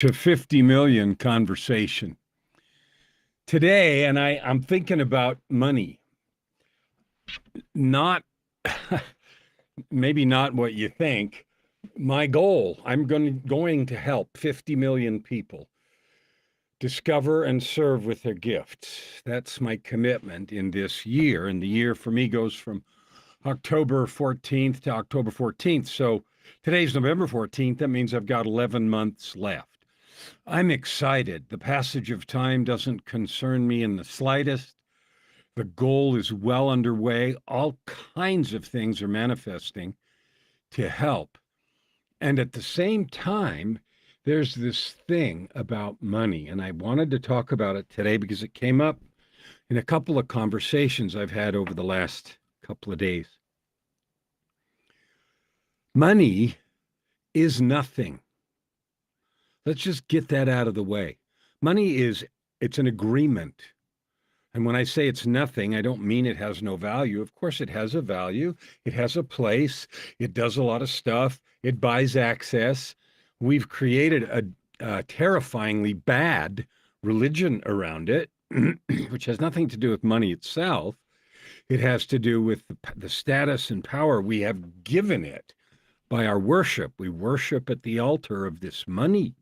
To 50 million conversation today. And I'm thinking about money, not maybe not what you think. My goal, I'm going to help 50 million people discover and serve with their gifts. That's my commitment in this year. And the year for me goes from October 14th to October 14th. So today's November 14th. That means I've got 11 months left. I'm excited. The passage of time doesn't concern me in the slightest. The goal is well underway. All kinds of things are manifesting to help. And at the same time, there's this thing about money. And I wanted to talk about it today because it came up in a couple of conversations I've had over the last couple of days. Money is nothing. Let's just get that out of the way. It's an agreement. And when I say it's nothing, I don't mean it has no value. Of course, it has a value. It has a place. It does a lot of stuff. It buys access. We've created a terrifyingly bad religion around it, which has nothing to do with money itself. It has to do with the status and power we have given it by our worship. We worship at the altar of this money,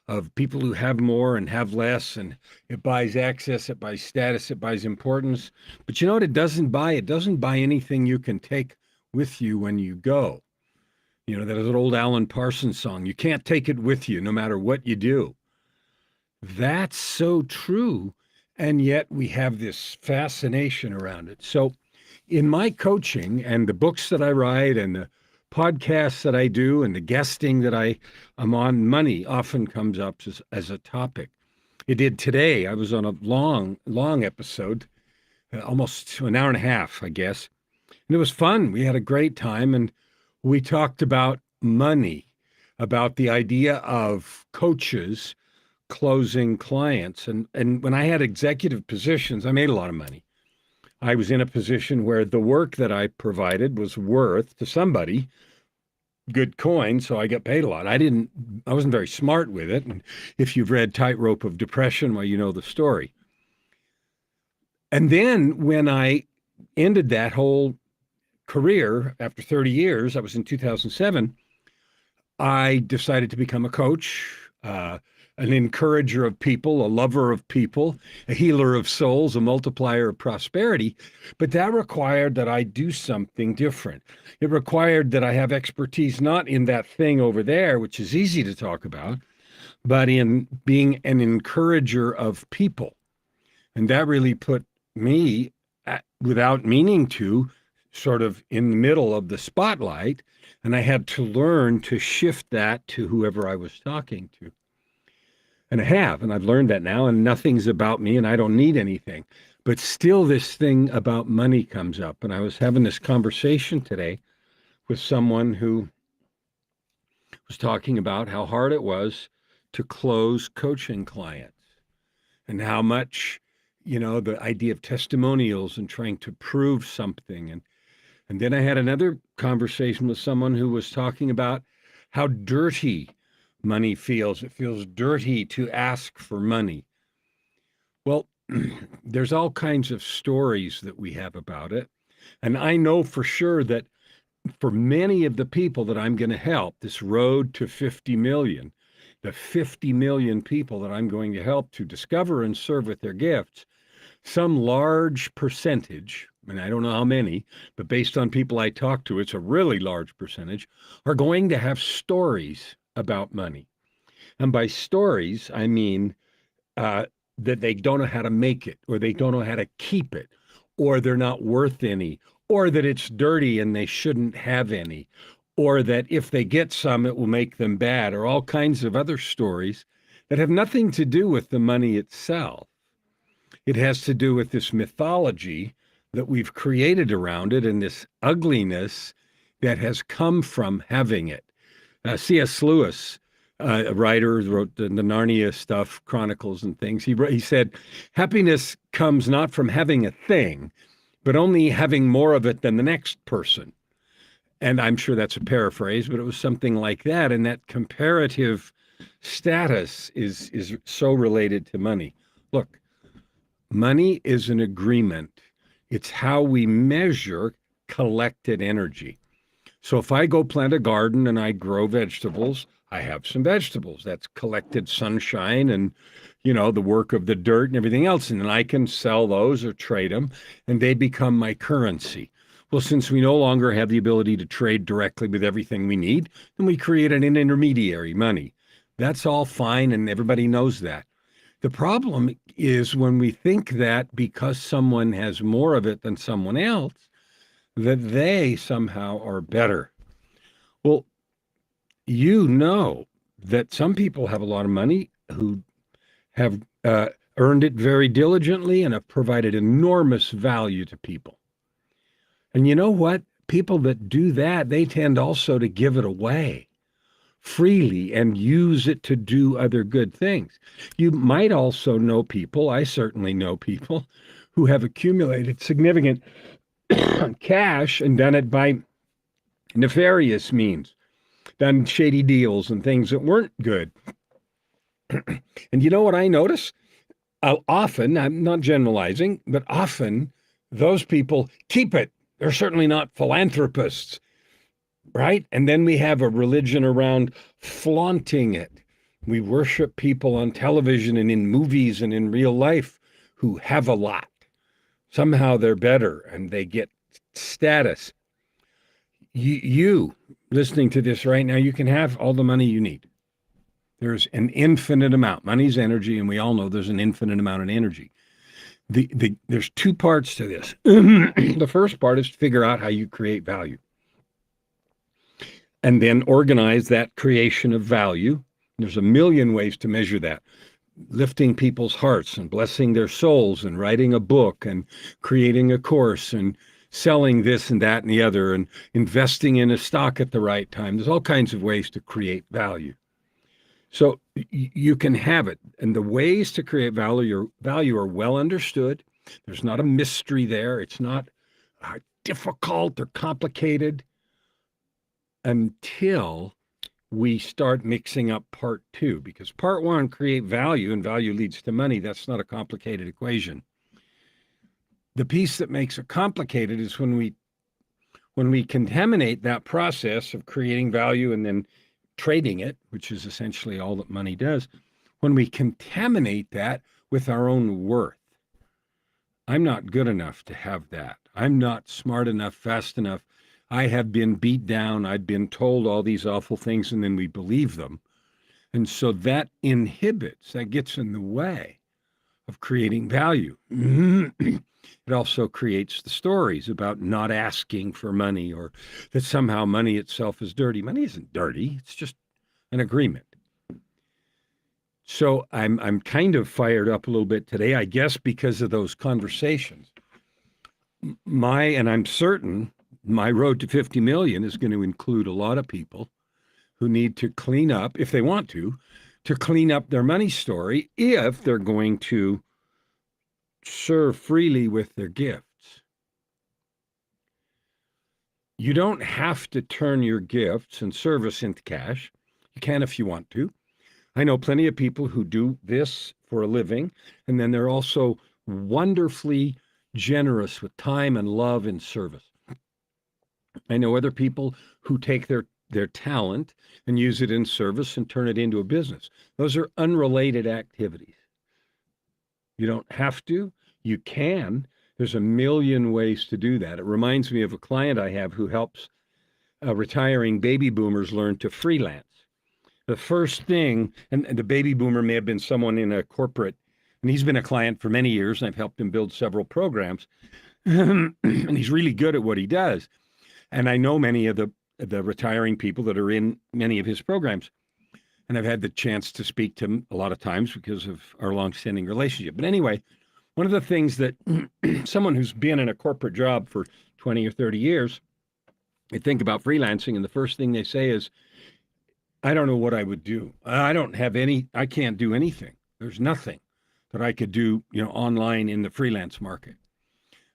of people who have more and have less, and it buys access, it buys status, it buys importance. But you know what it doesn't buy? It doesn't buy anything you can take with you when you go. You know, that is an old Alan Parsons song. You can't take it with you no matter what you do. That's so true. And yet we have this fascination around it. So in my coaching and the books that I write and the podcasts that I do and the guesting that I'm on, money often comes up as a topic. It did today. I was on a long episode, almost an hour and a half, I guess. And it was fun. We had a great time. And we talked about money, about the idea of coaches closing clients. And when I had executive positions, I made a lot of money. I was in a position where the work that I provided was worth to somebody good coin, so I got paid a lot. I wasn't very smart with it. And if you've read Tightrope of Depression, well, you know the story. And then when I ended that whole career after 30 years, I was in 2007, I decided to become a coach, an encourager of people, a lover of people, a healer of souls, a multiplier of prosperity. But that required that I do something different. It required that I have expertise not in that thing over there, which is easy to talk about, but in being an encourager of people. And that really put me, without meaning to, sort of in the middle of the spotlight. And I had to learn to shift that to whoever I was talking to. And I have, and I've learned that now, and nothing's about me, and I don't need anything. But still, this thing about money comes up. And I was having this conversation today with someone who was talking about how hard it was to close coaching clients and how much, the idea of testimonials and trying to prove something. And then I had another conversation with someone who was talking about how dirty money feels. It feels dirty to ask for money. Well, there's all kinds of stories that we have about it. And I know for sure that for many of the people that I'm going to help, this road to 50 million, the 50 million people that I'm going to help to discover and serve with their gifts, some large percentage, and I don't know how many, but based on people I talk to, it's a really large percentage, are going to have stories about money. And by stories, I mean that they don't know how to make it, or they don't know how to keep it, or they're not worth any, or that it's dirty and they shouldn't have any, or that if they get some, it will make them bad, or all kinds of other stories that have nothing to do with the money itself. It has to do with this mythology that we've created around it and this ugliness that has come from having it. C.S. Lewis, a writer who wrote the Narnia stuff, Chronicles and things, he said, happiness comes not from having a thing, but only having more of it than the next person. And I'm sure that's a paraphrase, but it was something like that. And that comparative status is so related to money. Look, money is an agreement. It's how we measure collected energy. So if I go plant a garden and I grow vegetables, I have some vegetables. That's collected sunshine and, the work of the dirt and everything else. And then I can sell those or trade them, and they become my currency. Well, since we no longer have the ability to trade directly with everything we need, then we create an intermediary, money. That's all fine, and everybody knows that. The problem is when we think that because someone has more of it than someone else, that they somehow are better. Well, that some people have a lot of money who have earned it very diligently and have provided enormous value to people. And you know what? People that do that, they tend also to give it away freely and use it to do other good things. You might also know people, I certainly know people, who have accumulated significant cash and done it by nefarious means, done shady deals and things that weren't good. And you know what I notice? Often, I'm not generalizing, but often those people keep it. They're certainly not philanthropists, right? And then we have a religion around flaunting it. We worship people on television and in movies and in real life who have a lot. Somehow they're better and they get status. You listening to this right now, you can have all the money you need. There's an infinite amount. Money's energy, and we all know there's an infinite amount of energy. There's two parts to this. The first part is to figure out how you create value and then organize that creation of value. There's a million ways to measure that. Lifting people's hearts and blessing their souls and writing a book and creating a course and selling this and that and the other and investing in a stock at the right time. There's all kinds of ways to create value. So you can have it. And the ways to create value are well understood. There's not a mystery there. It's not difficult or complicated until we start mixing up part two, because part one, create value, and value leads to money. That's not a complicated equation. The piece that makes it complicated is when we contaminate that process of creating value and then trading it, which is essentially all that money does, when we contaminate that with our own worth. I'm not good enough to have that. I'm not smart enough, fast enough. I have been beat down. I've been told all these awful things, and then we believe them. And so that gets in the way of creating value. It also creates the stories about not asking for money, or that somehow money itself is dirty. Money isn't dirty. It's just an agreement. So I'm kind of fired up a little bit today, I guess, because of those conversations. And I'm certain my road to 50 million is going to include a lot of people who need to clean up, if they want to clean up their money story, if they're going to serve freely with their gifts. You don't have to turn your gifts and service into cash. You can if you want to. I know plenty of people who do this for a living, and then they're also wonderfully generous with time and love and service. I know other people who take their talent and use it in service and turn it into a business. Those are unrelated activities. You don't have to. You can. There's a million ways to do that. It reminds me of a client I have who helps retiring baby boomers learn to freelance. The first thing, and the baby boomer may have been someone in a corporate, and he's been a client for many years, and I've helped him build several programs, and he's really good at what he does. And I know many of the retiring people that are in many of his programs, and I've had the chance to speak to him a lot of times because of our long-standing relationship. But anyway, one of the things that someone who's been in a corporate job for 20 or 30 years, they think about freelancing, and the first thing they say is, I don't know what I would do. I can't do anything. There's nothing that I could do, online in the freelance market.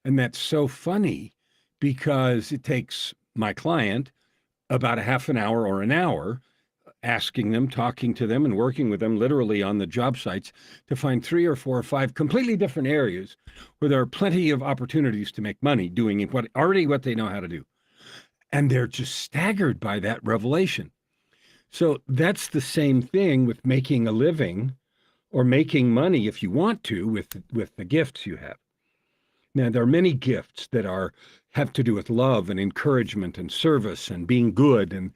And that's so funny because it takes my client about a half an hour or an hour asking them, talking to them, and working with them literally on the job sites to find 3 or 4 or 5 completely different areas where there are plenty of opportunities to make money doing what they know how to do. And they're just staggered by that revelation. So that's the same thing with making a living or making money if you want to with the gifts you have. Now, there are many gifts that have to do with love and encouragement and service and being good and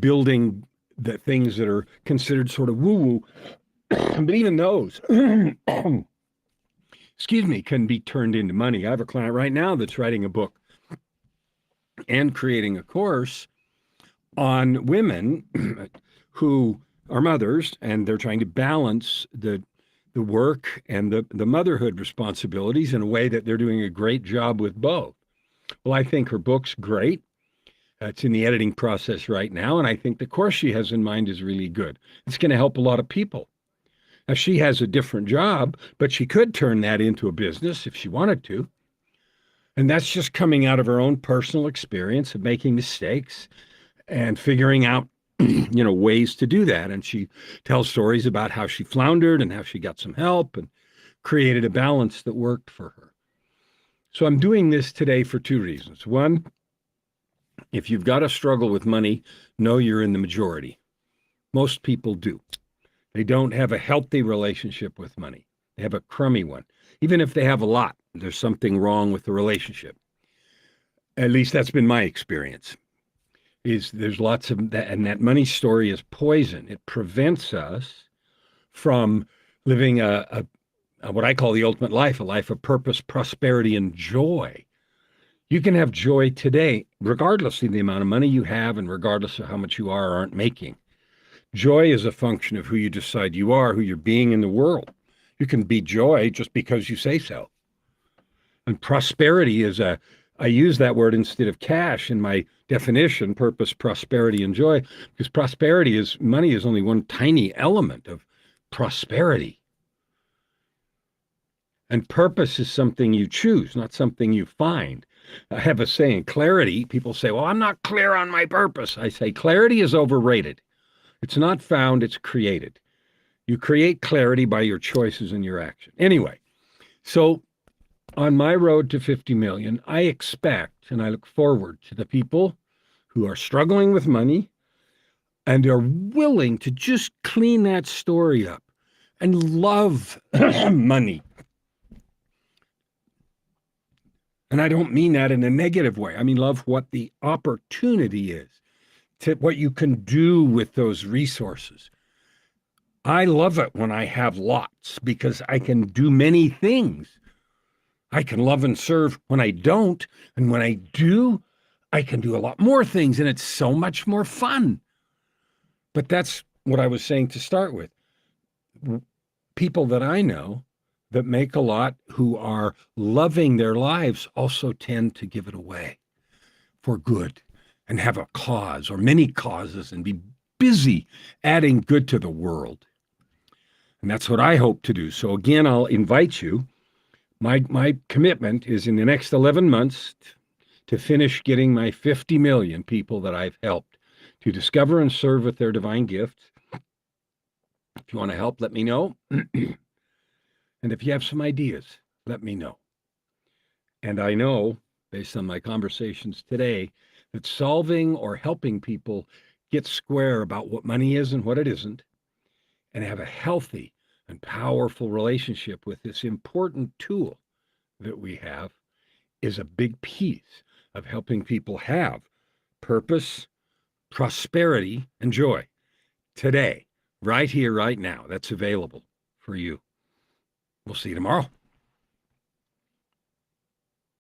building the things that are considered sort of woo-woo. But even those, excuse me, can be turned into money. I have a client right now that's writing a book and creating a course on women who are mothers, and they're trying to balance the work and the motherhood responsibilities in a way that they're doing a great job with both. Well, I think her book's great. It's in the editing process right now, and I think the course she has in mind is really good. It's going to help a lot of people. Now, she has a different job, but she could turn that into a business if she wanted to. And that's just coming out of her own personal experience of making mistakes and figuring out, ways to do that. And she tells stories about how she floundered and how she got some help and created a balance that worked for her. So I'm doing this today for 2 reasons. One, if you've got a struggle with money, know you're in the majority. Most people do. They don't have a healthy relationship with money. They have a crummy one. Even if they have a lot, there's something wrong with the relationship. At least that's been my experience. There's lots of that, and that money story is poison. It prevents us from living a what I call the ultimate life, a life of purpose, prosperity, and joy. You can have joy today, regardless of the amount of money you have and regardless of how much you are or aren't making. Joy is a function of who you decide you are, who you're being in the world. You can be joy just because you say so. And prosperity I use that word instead of cash in my definition, purpose, prosperity, and joy, because money is only one tiny element of prosperity. And purpose is something you choose, not something you find. I have a saying, clarity. People say, well, I'm not clear on my purpose. I say, clarity is overrated. It's not found, it's created. You create clarity by your choices and your action. Anyway, so on my road to 50 million, I expect and I look forward to the people who are struggling with money and are willing to just clean that story up and love money. And I don't mean that in a negative way. I mean, love what the opportunity is, to what you can do with those resources. I love it when I have lots because I can do many things. I can love and serve when I don't. And when I do, I can do a lot more things. And it's so much more fun. But that's what I was saying to start with. People that I know that make a lot who are loving their lives also tend to give it away for good and have a cause or many causes and be busy adding good to the world. And that's what I hope to do. So again, I'll invite you. My commitment is in the next 11 months to finish getting my 50 million people that I've helped to discover and serve with their divine gifts. If you want to help, let me know. And if you have some ideas, let me know. And I know, based on my conversations today, that solving or helping people get square about what money is and what it isn't, and have a healthy and powerful relationship with this important tool that we have is a big piece of helping people have purpose, prosperity, and joy today, right here, right now. That's available for you. We'll see you tomorrow.